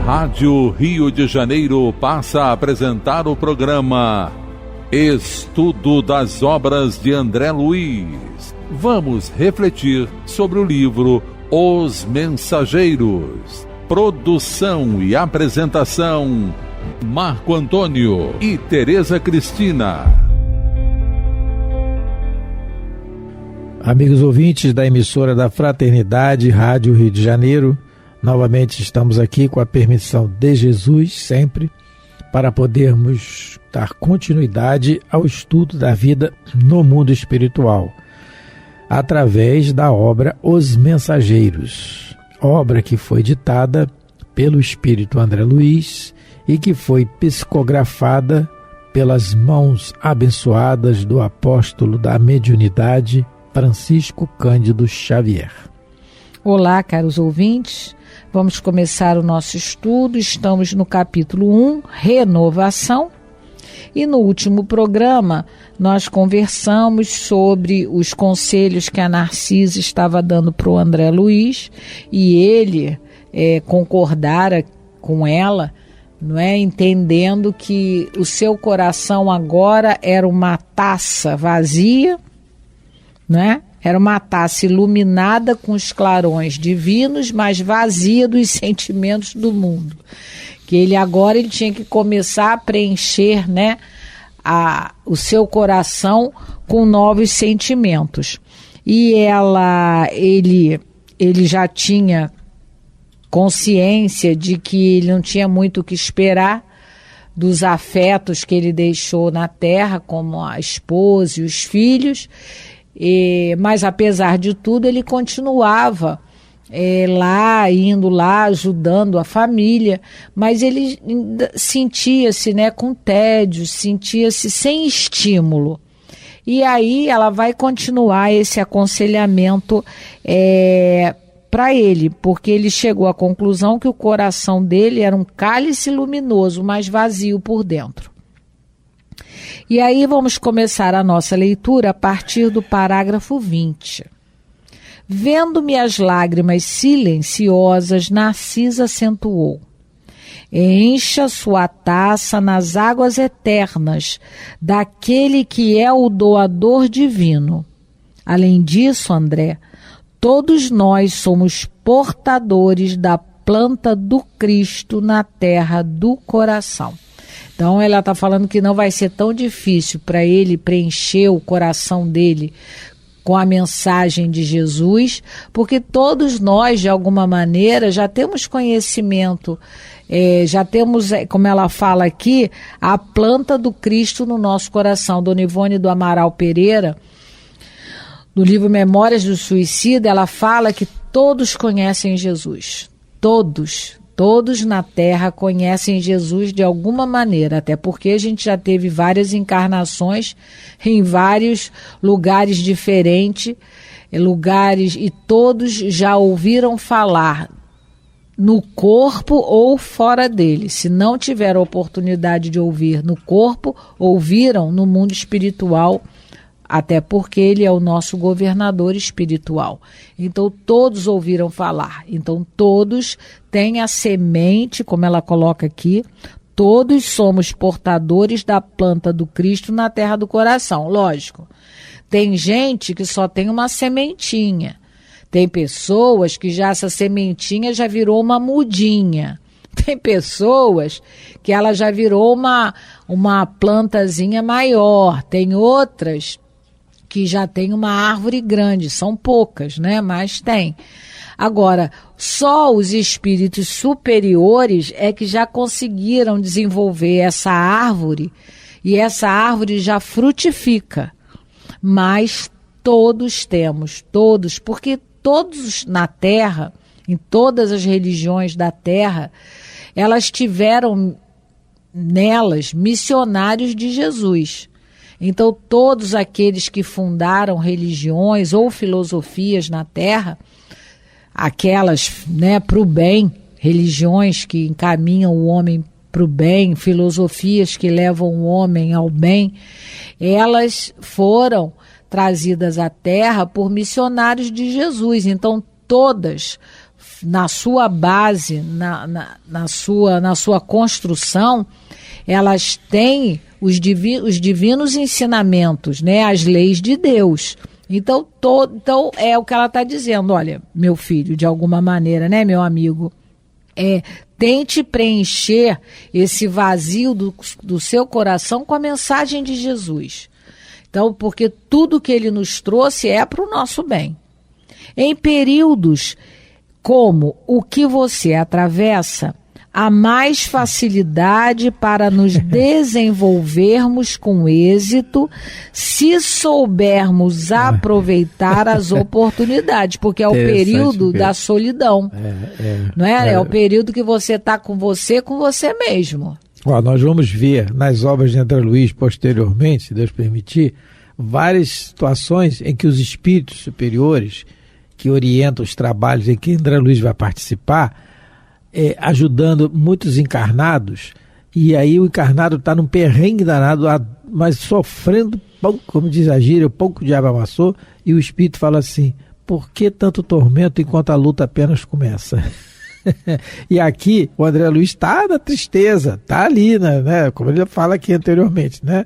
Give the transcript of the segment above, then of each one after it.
Rádio Rio de Janeiro passa a apresentar o programa Estudo das Obras de André Luiz. Vamos refletir sobre o livro Os Mensageiros. Produção e apresentação, Marco Antônio e Tereza Cristina. Amigos ouvintes da emissora da Fraternidade, Rádio Rio de Janeiro, novamente estamos aqui com a permissão de Jesus, sempre, para podermos dar continuidade ao estudo da vida no mundo espiritual, através da obra Os Mensageiros, obra que foi ditada pelo Espírito André Luiz e que foi psicografada pelas mãos abençoadas do apóstolo da mediunidade, Francisco Cândido Xavier. Olá, caros ouvintes. Vamos começar o nosso estudo. Estamos no capítulo 1, Renovação. E no último programa, nós conversamos sobre os conselhos que a Narcisa estava dando para o André Luiz, e ele concordara com ela, não é? Entendendo que o seu coração agora era uma taça vazia, né? Era uma taça iluminada com os clarões divinos, mas vazia dos sentimentos do mundo. Que ele tinha que começar a preencher, né, o seu coração com novos sentimentos. E ele já tinha consciência de que ele não tinha muito o que esperar dos afetos que ele deixou na terra, como a esposa e os filhos. Mas apesar de tudo ele continuava indo lá, ajudando a família, mas ele sentia-se, né, com tédio, sentia-se sem estímulo. E aí ela vai continuar esse aconselhamento para ele, porque ele chegou à conclusão que o coração dele era um cálice luminoso, mas vazio por dentro. E aí vamos começar a nossa leitura a partir do parágrafo 20. Vendo-me as lágrimas silenciosas, Narcisa acentuou: encha sua taça nas águas eternas daquele que é o doador divino. Além disso, André, todos nós somos portadores da planta do Cristo na terra do coração. Então ela está falando que não vai ser tão difícil para ele preencher o coração dele com a mensagem de Jesus, porque todos nós, de alguma maneira, já temos conhecimento, já temos, como ela fala aqui, a planta do Cristo no nosso coração. Dona Ivone do Amaral Pereira, no livro Memórias do Suicida, ela fala que todos conhecem Jesus, todos na Terra conhecem Jesus de alguma maneira, até porque a gente já teve várias encarnações em vários lugares diferentes, e todos já ouviram falar no corpo ou fora dele. Se não tiveram a oportunidade de ouvir no corpo, ouviram no mundo espiritual, até porque ele é o nosso governador espiritual. Então todos ouviram falar. Então todos têm a semente, como ela coloca aqui, todos somos portadores da planta do Cristo na terra do coração. Lógico, tem gente que só tem uma sementinha. Tem pessoas que já essa sementinha já virou uma mudinha. Tem pessoas que ela já virou uma plantazinha maior. Tem outras que já tem uma árvore grande, são poucas, né? Mas tem. Agora, só os espíritos superiores é que já conseguiram desenvolver essa árvore, e essa árvore já frutifica. Mas todos temos, todos, porque todos na Terra, em todas as religiões da Terra, elas tiveram nelas missionários de Jesus. Então, todos aqueles que fundaram religiões ou filosofias na Terra, aquelas, né, para o bem, religiões que encaminham o homem para o bem, filosofias que levam o homem ao bem, elas foram trazidas à Terra por missionários de Jesus. Então, todas na sua base, na sua construção, elas têm os divinos ensinamentos, né? As leis de Deus. Então é o que ela está dizendo. Olha, meu filho, de alguma maneira, né, meu amigo, tente preencher esse vazio do seu coração com a mensagem de Jesus. Então, porque tudo que ele nos trouxe é para o nosso bem. Em períodos como o que você atravessa, há mais facilidade para nos desenvolvermos com êxito se soubermos aproveitar as oportunidades, porque é o período da solidão. Não é? É o período que você está com você mesmo. Nós vamos ver nas obras de André Luiz posteriormente, se Deus permitir, várias situações em que os espíritos superiores que orientam os trabalhos em que André Luiz vai participar, ajudando muitos encarnados, e aí o encarnado está num perrengue danado, mas sofrendo, como diz a gíria, o pão que o diabo amassou, e o espírito fala assim: por que tanto tormento enquanto a luta apenas começa? E aqui o André Luiz está na tristeza, está ali, né, como ele fala aqui anteriormente, né,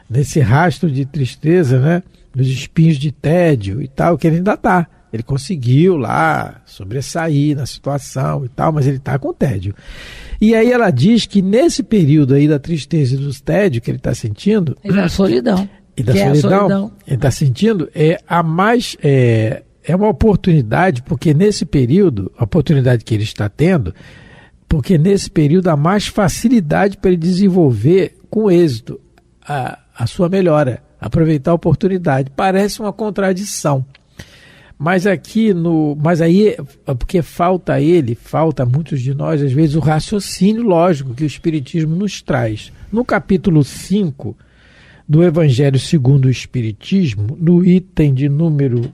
nesse rastro de tristeza, né, nos espinhos de tédio e tal, que ele ainda está. Ele conseguiu lá sobressair na situação e tal, mas ele está com tédio. E aí ela diz que nesse período aí da tristeza e do tédio que ele está sentindo... E da solidão. E da solidão. Ele está sentindo é uma oportunidade, porque nesse período, a oportunidade que ele está tendo, porque nesse período há mais facilidade para ele desenvolver com êxito a sua melhora, aproveitar a oportunidade. Parece uma contradição. Mas aí, porque falta a muitos de nós, às vezes, o raciocínio lógico que o Espiritismo nos traz. No capítulo 5 do Evangelho segundo o Espiritismo, no item de número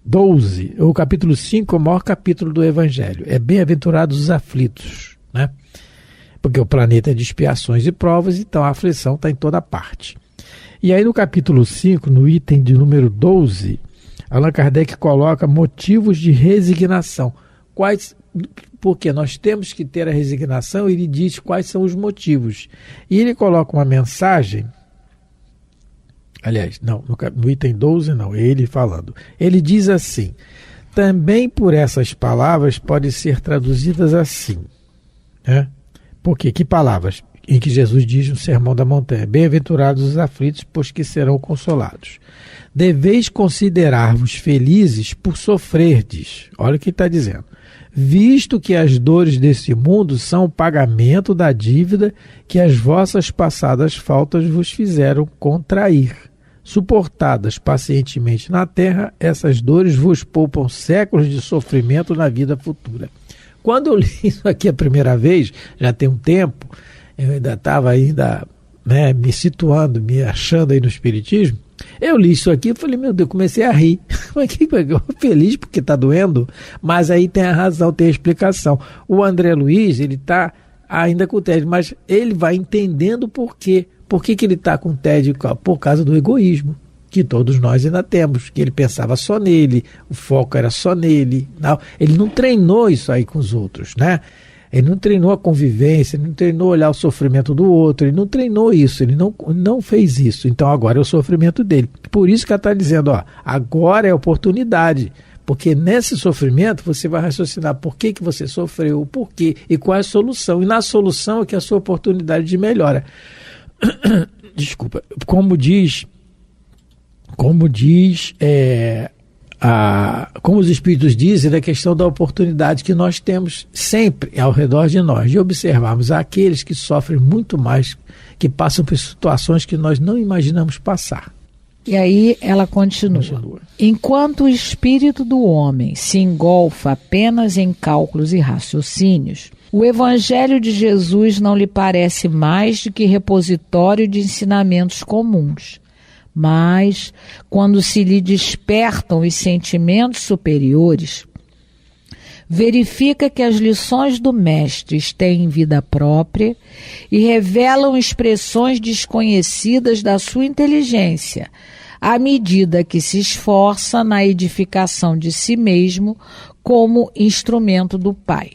12, o capítulo 5 é o maior capítulo do Evangelho. É bem-aventurados os aflitos, né? Porque o planeta é de expiações e provas, então a aflição está em toda parte. E aí no capítulo 5, no item de número 12... Allan Kardec coloca motivos de resignação. Porque nós temos que ter a resignação, ele diz quais são os motivos. E ele coloca uma mensagem, aliás, não, no item 12 não, ele falando. Ele diz assim: também por essas palavras podem ser traduzidas assim, né? Porque que palavras? Em que Jesus diz no Sermão da Montanha: bem-aventurados os aflitos, pois que serão consolados. Deveis considerar-vos felizes por sofrerdes. Olha o que está dizendo. Visto que as dores desse mundo são o pagamento da dívida que as vossas passadas faltas vos fizeram contrair. Suportadas pacientemente na terra, essas dores vos poupam séculos de sofrimento na vida futura. Quando eu li isso aqui a primeira vez, já tem um tempo, eu ainda estava me situando, me achando aí no Espiritismo. Eu li isso aqui e falei, meu Deus, comecei a rir. Eu feliz porque está doendo, mas aí tem a razão, tem a explicação. O André Luiz, ele está ainda com tédio, mas ele vai entendendo por quê. Por que ele está com tédio? Por causa do egoísmo, que todos nós ainda temos, que ele pensava só nele, o foco era só nele. Não, ele não treinou isso aí com os outros, né? Ele não treinou a convivência, ele não treinou olhar o sofrimento do outro, ele não treinou isso, ele não fez isso. Então agora é o sofrimento dele. Por isso que ela está dizendo, agora é a oportunidade. Porque nesse sofrimento você vai raciocinar por que você sofreu, o porquê e qual é a solução. E na solução é que é a sua oportunidade de melhora. Desculpa, como os Espíritos dizem, da questão da oportunidade que nós temos sempre ao redor de nós, de observarmos aqueles que sofrem muito mais, que passam por situações que nós não imaginamos passar. E aí ela continua. Enquanto o espírito do homem se engolfa apenas em cálculos e raciocínios, o Evangelho de Jesus não lhe parece mais do que repositório de ensinamentos comuns. Mas, quando se lhe despertam os sentimentos superiores, verifica que as lições do Mestre têm vida própria e revelam expressões desconhecidas da sua inteligência, à medida que se esforça na edificação de si mesmo como instrumento do Pai.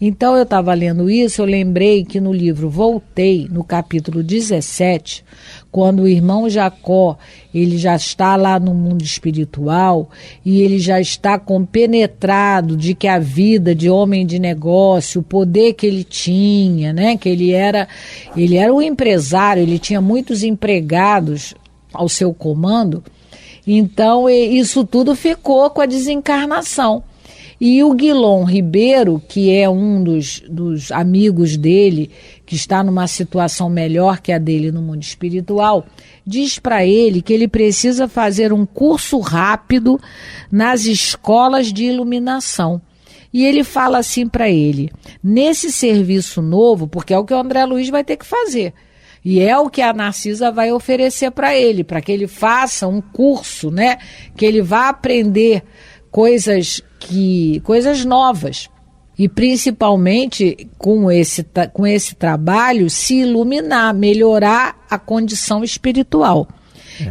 Então eu estava lendo isso, eu lembrei que no livro Voltei, no capítulo 17, quando o irmão Jacó, ele já está lá no mundo espiritual e ele já está compenetrado de que a vida de homem de negócio, o poder que ele tinha, né, que ele era um empresário, ele tinha muitos empregados ao seu comando, então isso tudo ficou com a desencarnação. E o Guilom Ribeiro, que é um dos amigos dele, que está numa situação melhor que a dele no mundo espiritual, diz para ele que ele precisa fazer um curso rápido nas escolas de iluminação. E ele fala assim para ele, nesse serviço novo, porque é o que o André Luiz vai ter que fazer, e é o que a Narcisa vai oferecer para ele, para que ele faça um curso, né, que ele vá aprender coisas novas e principalmente com esse trabalho se iluminar, melhorar a condição espiritual.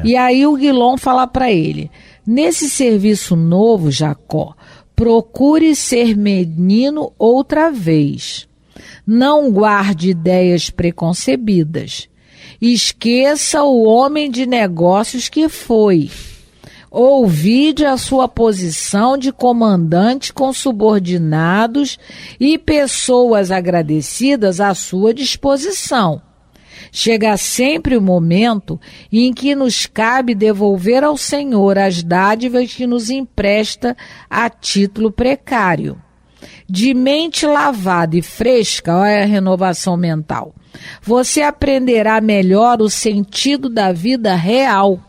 E aí o Guilom fala para ele, nesse serviço novo, Jacó, procure ser menino outra vez, não guarde ideias preconcebidas, esqueça o homem de negócios que foi. Ouvide a sua posição de comandante com subordinados e pessoas agradecidas à sua disposição. Chega sempre o momento em que nos cabe devolver ao Senhor as dádivas que nos empresta a título precário. De mente lavada e fresca, olha a renovação mental, você aprenderá melhor o sentido da vida real.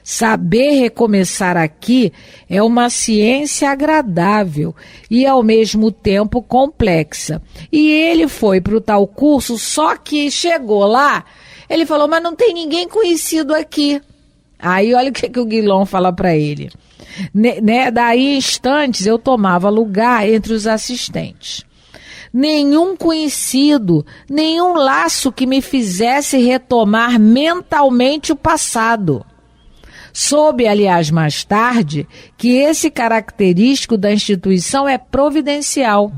Saber recomeçar aqui é uma ciência agradável e ao mesmo tempo complexa. E ele foi para o tal curso, só que chegou lá, ele falou, mas não tem ninguém conhecido aqui. Aí olha o que o Guilom fala para ele. Daí instantes eu tomava lugar entre os assistentes. Nenhum conhecido, nenhum laço que me fizesse retomar mentalmente o passado. Soube, aliás, mais tarde, que esse característico da instituição é providencial.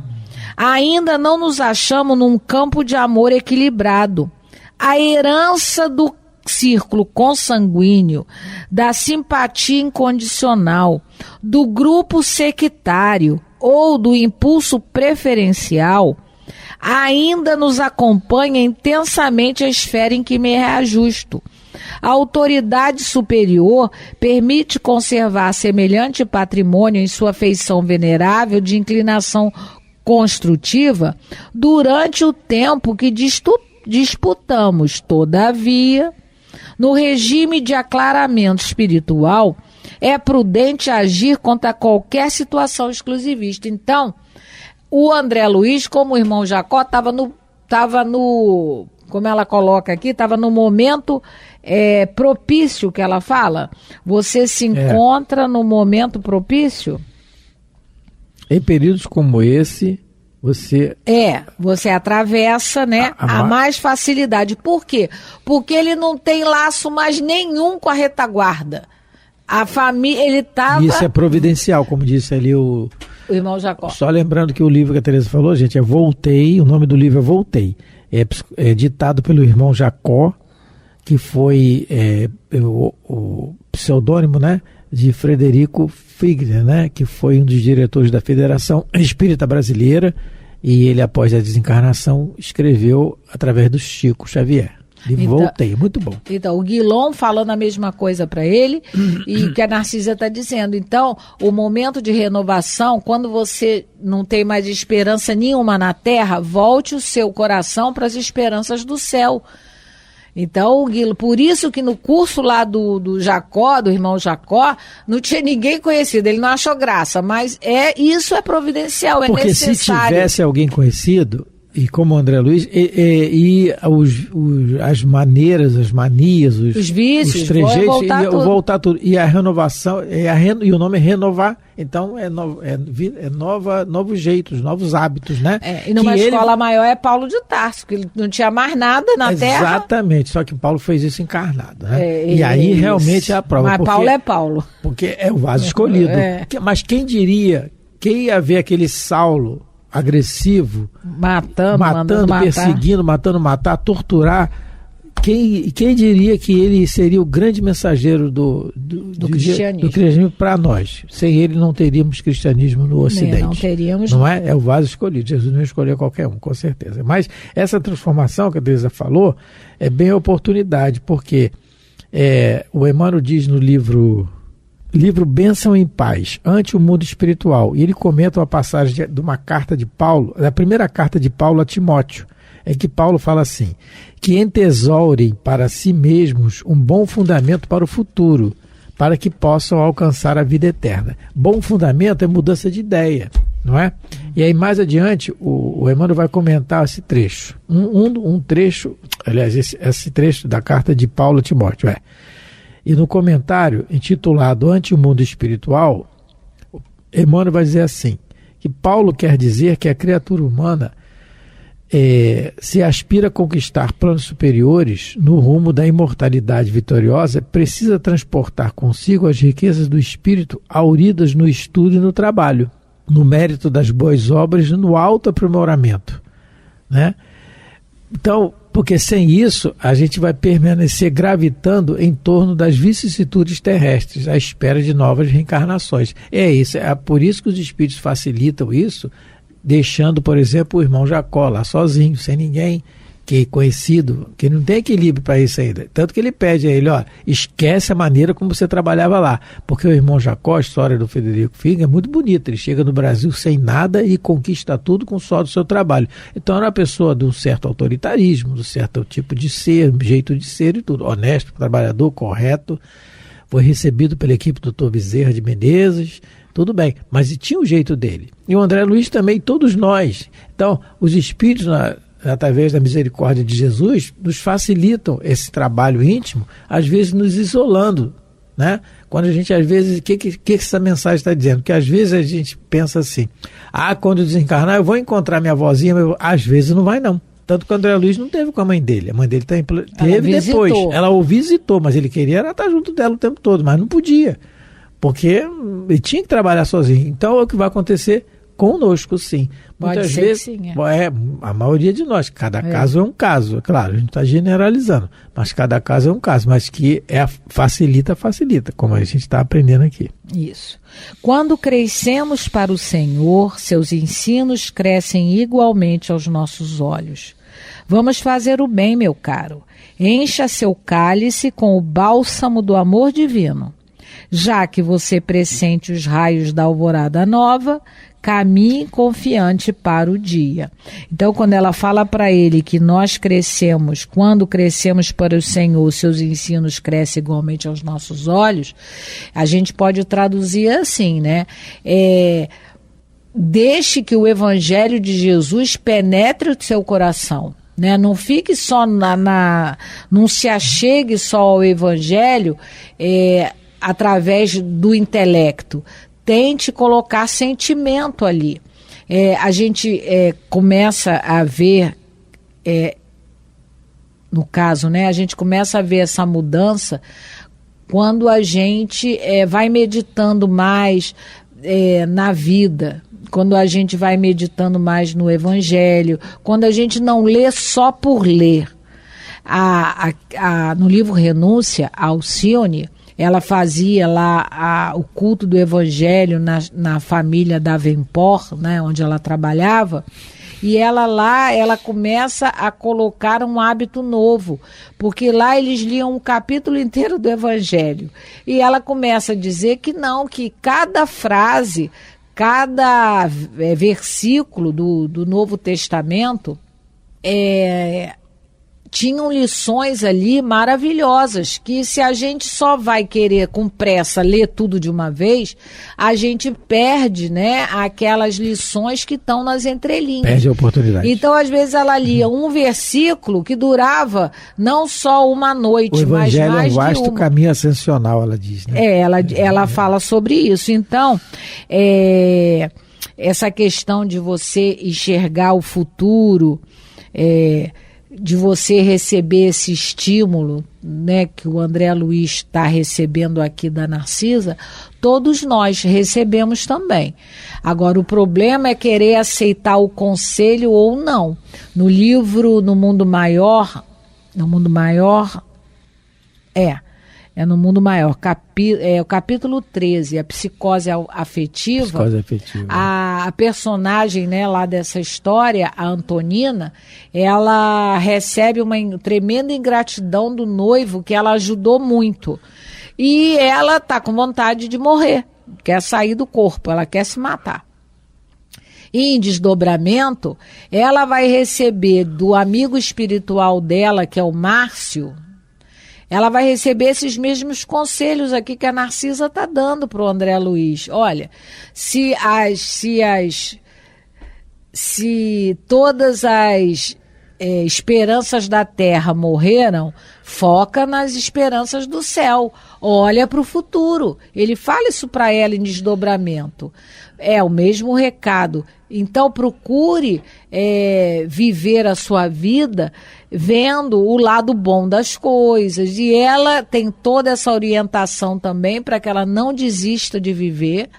Ainda não nos achamos num campo de amor equilibrado. A herança do círculo consanguíneo, da simpatia incondicional, do grupo sectário ou do impulso preferencial, ainda nos acompanha intensamente a esfera em que me reajusto. A autoridade superior permite conservar semelhante patrimônio em sua feição venerável de inclinação construtiva durante o tempo que disputamos. Todavia, no regime de aclaramento espiritual, é prudente agir contra qualquer situação exclusivista. Então, o André Luiz, como o irmão Jacó, estava no, como ela coloca aqui, estava no momento propício que ela fala. Você se encontra no momento propício? Em períodos como esse, você atravessa, né, a mais facilidade. Por quê? Porque ele não tem laço mais nenhum com a retaguarda. A família, ele estava... Isso é providencial, como disse ali o irmão Jacó. Só lembrando que o livro que a Tereza falou, gente, é Voltei, o nome do livro é Voltei. É ditado pelo irmão Jacó, que foi o pseudônimo, né, de Frederico Figner, né, que foi um dos diretores da Federação Espírita Brasileira, e ele, após a desencarnação, escreveu através do Chico Xavier. Voltei, muito bom. Então, o Guilom falando a mesma coisa para ele e que a Narcisa está dizendo. Então, o momento de renovação, quando você não tem mais esperança nenhuma na terra, volte o seu coração para as esperanças do céu. Então, por isso que no curso lá do Jacó, do irmão Jacó, não tinha ninguém conhecido, ele não achou graça, mas isso é providencial, é porque necessário. Porque se tivesse alguém conhecido, e como o André Luiz, as maneiras, as manias, os vícios, os trejeitos, voltar tudo. E a renovação, e o nome é renovar, então novos jeitos, novos hábitos, né? E numa escola maior é Paulo de Tarso, que ele não tinha mais nada na terra. Exatamente, só que Paulo fez isso encarnado, né? E aí realmente é a prova. Mas Paulo é Paulo. Porque é o vaso escolhido. Mas quem diria quem ia ver aquele Saulo agressivo, matando, perseguindo, matar, torturar, quem diria que ele seria o grande mensageiro do cristianismo para nós? Sem ele não teríamos cristianismo no Ocidente. Não teríamos. Não é? É o vaso escolhido. Jesus não escolheu qualquer um, com certeza. Mas essa transformação que a Teresa falou é bem a oportunidade, porque o Emmanuel diz no livro Bênção em Paz, ante o mundo espiritual, e ele comenta uma passagem de uma carta de Paulo, da primeira carta de Paulo a Timóteo, é que Paulo fala assim, que entesourem para si mesmos um bom fundamento para o futuro, para que possam alcançar a vida eterna. Bom fundamento é mudança de ideia, não é? E aí mais adiante o Emmanuel vai comentar esse trecho, um trecho, aliás, esse trecho da carta de Paulo a Timóteo, E no comentário intitulado Ante o Mundo Espiritual, Emmanuel vai dizer assim, que Paulo quer dizer que a criatura humana se aspira a conquistar planos superiores no rumo da imortalidade vitoriosa, precisa transportar consigo as riquezas do espírito auridas no estudo e no trabalho, no mérito das boas obras e no autoaprimoramento, né? Então, porque sem isso a gente vai permanecer gravitando em torno das vicissitudes terrestres, à espera de novas reencarnações. É por isso que os espíritos facilitam isso, deixando, por exemplo, o irmão Jacó lá sozinho, sem ninguém que conhecido, que não tem equilíbrio para isso ainda. Tanto que ele pede a ele, esquece a maneira como você trabalhava lá. Porque o irmão Jacó, a história do Frederico Figueiredo, é muito bonita. Ele chega no Brasil sem nada e conquista tudo com só do seu trabalho. Então era uma pessoa de um certo autoritarismo, de um certo tipo de ser, jeito de ser e tudo. Honesto, trabalhador, correto. Foi recebido pela equipe do Dr. Bezerra de Menezes. Tudo bem, mas tinha o jeito dele. E o André Luiz também, todos nós. Então, os espíritos, através da misericórdia de Jesus, nos facilitam esse trabalho íntimo, às vezes nos isolando, né? Quando a gente, às vezes, o que essa mensagem está dizendo? Que às vezes a gente pensa assim, quando eu desencarnar eu vou encontrar minha avózinha, às vezes não vai não. Tanto que o André Luiz não teve com a mãe dele teve depois, ela o visitou, mas ele queria estar junto dela o tempo todo, mas não podia. Porque ele tinha que trabalhar sozinho. Então é o que vai acontecer conosco, sim. Muitas vezes, sim, a maioria de nós. Cada caso é um caso. É claro, a gente está generalizando. Mas cada caso é um caso. Mas que facilita, como a gente está aprendendo aqui. Isso. Quando crescemos para o Senhor, seus ensinos crescem igualmente aos nossos olhos. Vamos fazer o bem, meu caro. Encha seu cálice com o bálsamo do amor divino. Já que você pressente os raios da alvorada nova, caminhe confiante para o dia. Então, quando ela fala para ele que nós crescemos, quando crescemos para o Senhor, seus ensinos crescem igualmente aos nossos olhos, a gente pode traduzir assim, né? Deixe que o Evangelho de Jesus penetre o seu coração. Né? Não fique só não se achegue só ao Evangelho, através do intelecto. Tente colocar sentimento ali. A gente começa a ver, no caso, né, a gente começa a ver essa mudança quando a gente vai meditando mais na vida, quando a gente vai meditando mais no Evangelho, quando a gente não lê só por ler. No livro Renúncia, a Alcione, ela fazia lá o culto do Evangelho na família da Venpor, né, onde ela trabalhava, e ela começa a colocar um hábito novo, porque lá eles liam um capítulo inteiro do Evangelho, e ela começa a dizer que não, que cada frase, cada versículo do Novo Testamento tinham lições ali maravilhosas, que se a gente só vai querer com pressa ler tudo de uma vez, a gente perde, né, aquelas lições que estão nas entrelinhas. Perde a oportunidade. Então, às vezes, ela lia um versículo que durava não só uma noite, mas mais de uma. O Evangelho é um vasto caminho ascensional, ela diz, né? Ela fala sobre isso. Então, essa questão de você enxergar o futuro, de você receber esse estímulo, né, que o André Luiz está recebendo aqui da Narcisa, todos nós recebemos também. Agora, o problema é querer aceitar o conselho ou não. No livro No Mundo Maior, o capítulo 13, a psicose afetiva. A personagem, né, lá dessa história, a Antonina, ela recebe uma tremenda ingratidão do noivo, que ela ajudou muito. E ela está com vontade de morrer, quer sair do corpo, ela quer se matar. E em desdobramento, ela vai receber do amigo espiritual dela, que é o Márcio, ela vai receber esses mesmos conselhos aqui que a Narcisa está dando para o André Luiz. Olha, se todas as esperanças da terra morreram, foca nas esperanças do céu. Olha para o futuro. Ele fala isso para ela em desdobramento. É o mesmo recado. Então procure viver a sua vida vendo o lado bom das coisas. E ela tem toda essa orientação também para que ela não desista de viver,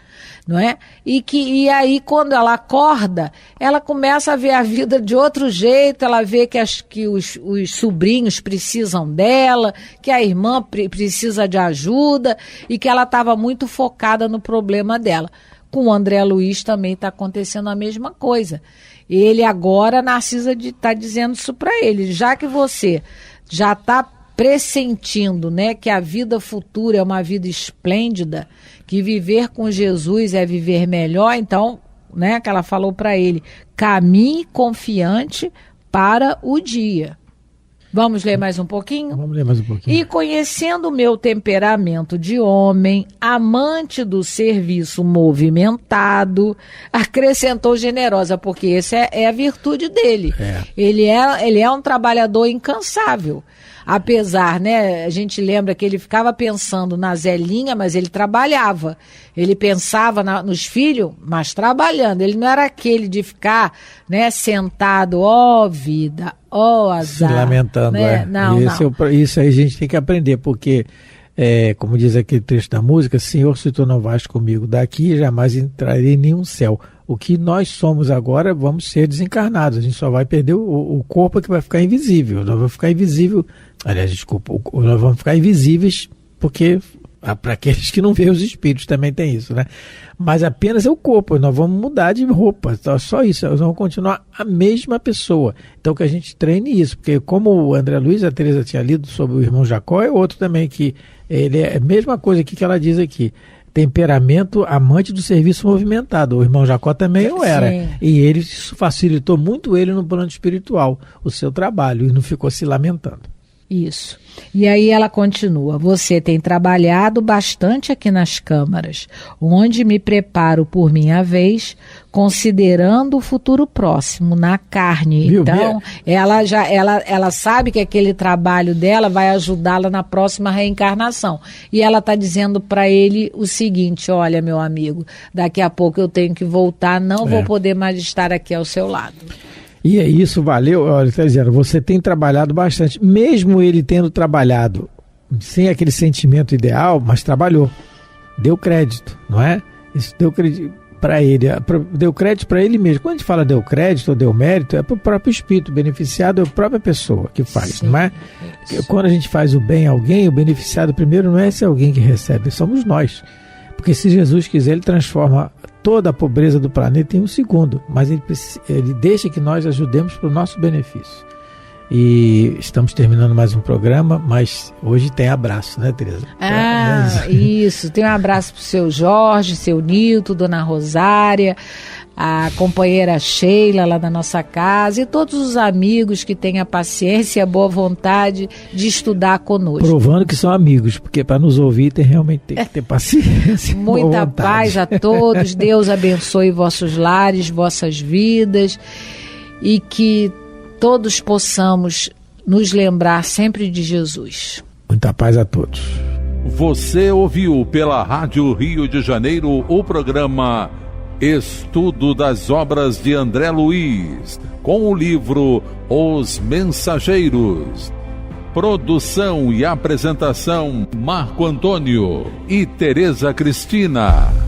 não é? E aí, quando ela acorda, ela começa a ver a vida de outro jeito, ela vê que os sobrinhos precisam dela, que a irmã precisa de ajuda e que ela estava muito focada no problema dela. Com o André Luiz também está acontecendo a mesma coisa. Ele agora, a Narcisa está dizendo isso para ele. Já que você já está pressentindo, né, que a vida futura é uma vida esplêndida, que viver com Jesus é viver melhor, então, né, que ela falou para ele, caminhe confiante para o dia. Vamos ler mais um pouquinho? Vamos ler mais um pouquinho. E conhecendo o meu temperamento de homem, amante do serviço movimentado, acrescentou generosa, porque essa é a virtude dele. Ele é um trabalhador incansável. Apesar, né, a gente lembra que ele ficava pensando na Zelinha, mas ele trabalhava. Ele pensava nos filhos, mas trabalhando. Ele não era aquele de ficar, né, sentado, vida, azar. Se lamentando, né? Não. Isso aí a gente tem que aprender, porque, como diz aquele trecho da música, Senhor, se tu não vais comigo daqui, jamais entrarei em nenhum céu. O que nós somos agora, vamos ser desencarnados. A gente só vai perder o corpo, que vai ficar invisível. Nós vamos ficar invisível. Aliás, desculpa, nós vamos ficar invisíveis, porque para aqueles que não veem os espíritos também tem isso, né? Mas apenas é o corpo, nós vamos mudar de roupa, só isso, nós vamos continuar a mesma pessoa. Então que a gente treine isso, porque como o André Luiz, a Teresa tinha lido sobre o irmão Jacó, é outro também que ele é a mesma coisa que ela diz aqui. Temperamento amante do serviço movimentado. O irmão Jacó também o era. Sim. E isso facilitou muito ele no plano espiritual, o seu trabalho, e não ficou se lamentando. Isso. E aí ela continua, você tem trabalhado bastante aqui nas câmaras, onde me preparo por minha vez, considerando o futuro próximo, na carne. Viu, então, ela sabe que aquele trabalho dela vai ajudá-la na próxima reencarnação. E ela está dizendo para ele o seguinte, olha, meu amigo, daqui a pouco eu tenho que voltar, não vou poder mais estar aqui ao seu lado. E é isso, valeu. Olha, está dizendo, você tem trabalhado bastante, mesmo ele tendo trabalhado sem aquele sentimento ideal, mas trabalhou. Deu crédito, não é? Isso deu crédito para ele, deu crédito para ele mesmo. Quando a gente fala deu crédito ou deu mérito, é para o próprio espírito, o beneficiado é a própria pessoa que faz, sim, não é? Quando a gente faz o bem a alguém, o beneficiado primeiro não é esse alguém que recebe, somos nós. Porque se Jesus quiser, ele transforma toda a pobreza do planeta em um segundo, mas ele deixa que nós ajudemos para o nosso benefício. E estamos terminando mais um programa, mas hoje tem abraço, né, Teresa? Isso, tem um abraço para o seu Jorge, seu Nilton, Dona Rosária, a companheira Sheila lá da nossa casa e todos os amigos que têm a paciência e a boa vontade de estudar conosco. Provando que são amigos, porque para nos ouvir realmente tem que ter paciência. Muita paz a todos, Deus abençoe vossos lares, vossas vidas e que todos possamos nos lembrar sempre de Jesus. Muita paz a todos. Você ouviu pela Rádio Rio de Janeiro o programa Estudo das obras de André Luiz, com o livro Os Mensageiros. Produção e apresentação: Marco Antônio e Tereza Cristina.